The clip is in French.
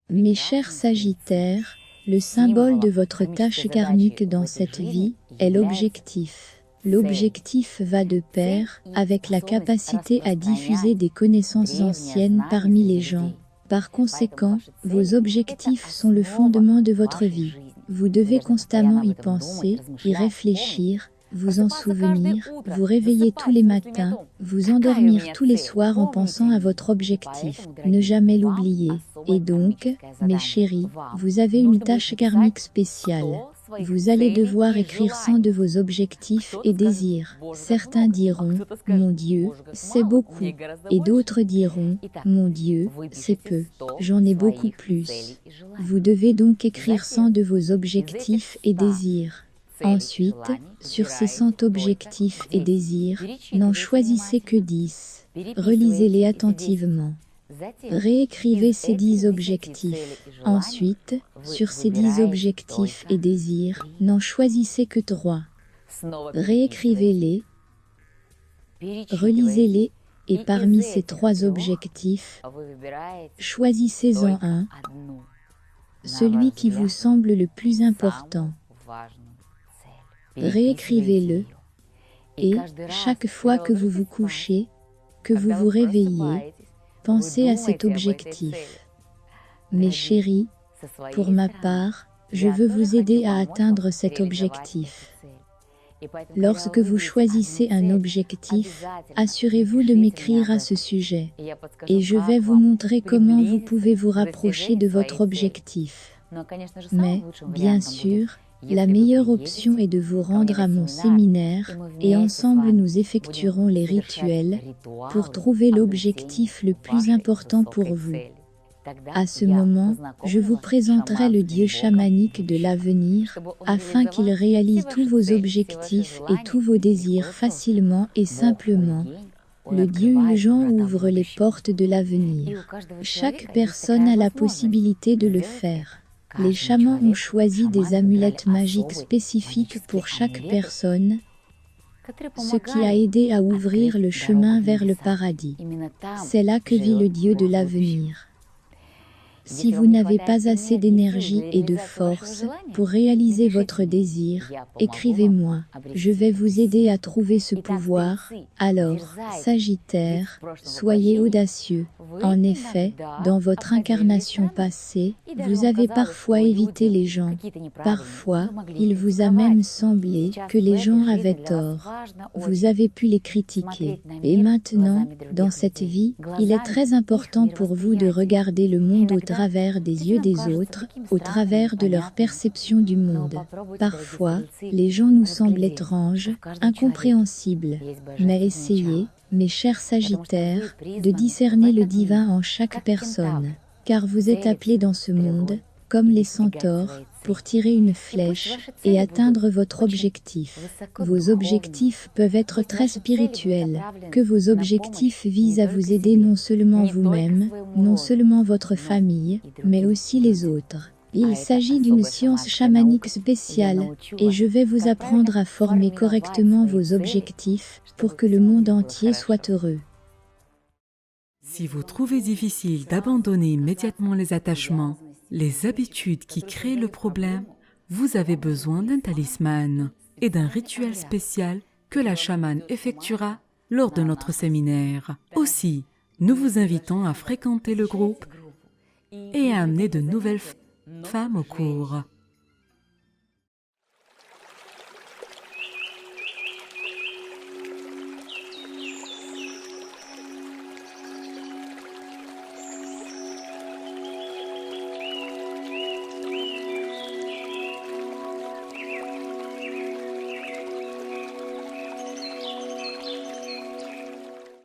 Mes chers Sagittaires, le symbole de votre tâche karmique dans cette vie est l'objectif. L'objectif va de pair avec la capacité à diffuser des connaissances anciennes parmi les gens. Par conséquent, vos objectifs sont le fondement de votre vie. Vous devez constamment y penser, y réfléchir, vous en souvenir, vous réveiller tous les matins, vous endormir tous les soirs en pensant à votre objectif. Ne jamais l'oublier. Et donc, mes chéris, vous avez une tâche karmique spéciale. Vous allez devoir écrire 100 de vos objectifs et désirs. Certains diront, mon Dieu, c'est beaucoup. Et d'autres diront, mon Dieu, c'est peu. J'en ai beaucoup plus. Vous devez donc écrire 100 de vos objectifs et désirs. Ensuite, sur ces 100 objectifs et désirs, n'en choisissez que 10. Relisez-les attentivement. Réécrivez ces 10 objectifs. Ensuite, sur ces 10 objectifs et désirs, n'en choisissez que 3. Réécrivez-les, relisez-les et parmi ces 3 objectifs, choisissez-en un, celui qui vous semble le plus important. Réécrivez-le et, chaque fois que vous vous couchez, que vous vous réveillez, pensez à cet objectif. Mes chéris, pour ma part, je veux vous aider à atteindre cet objectif. Lorsque vous choisissez un objectif, assurez-vous de m'écrire à ce sujet. Et je vais vous montrer comment vous pouvez vous rapprocher de votre objectif. Mais, bien sûr, la meilleure option est de vous rendre à mon séminaire, et ensemble nous effectuerons les rituels pour trouver l'objectif le plus important pour vous. À ce moment, je vous présenterai le dieu chamanique de l'avenir, afin qu'il réalise tous vos objectifs et tous vos désirs facilement et simplement. Le dieu Uljan ouvre les portes de l'avenir. Chaque personne a la possibilité de le faire. Les chamans ont choisi des amulettes magiques spécifiques pour chaque personne, ce qui a aidé à ouvrir le chemin vers le paradis. C'est là que vit le dieu de l'avenir. Si vous n'avez pas assez d'énergie et de force pour réaliser votre désir, écrivez-moi. Je vais vous aider à trouver ce pouvoir. Alors, Sagittaire, soyez audacieux. En effet, dans votre incarnation passée, vous avez parfois évité les gens. Parfois, il vous a même semblé que les gens avaient tort. Vous avez pu les critiquer. Et maintenant, dans cette vie, il est très important pour vous de regarder le monde au travers des yeux des autres, au travers de leur perception du monde. Parfois, les gens nous semblent étranges, incompréhensibles. Mais essayez, mes chers Sagittaires, de discerner le divin en chaque personne. Car vous êtes appelés dans ce monde, comme les centaures, pour tirer une flèche et atteindre votre objectif. Vos objectifs peuvent être très spirituels, que vos objectifs visent à vous aider non seulement vous-même, non seulement votre famille, mais aussi les autres. Il s'agit d'une science chamanique spéciale, et je vais vous apprendre à former correctement vos objectifs pour que le monde entier soit heureux. Si vous trouvez difficile d'abandonner immédiatement les attachements, les habitudes qui créent le problème, vous avez besoin d'un talisman et d'un rituel spécial que la chamane effectuera lors de notre séminaire. Aussi, nous vous invitons à fréquenter le groupe et à amener de nouvelles femmes au cours.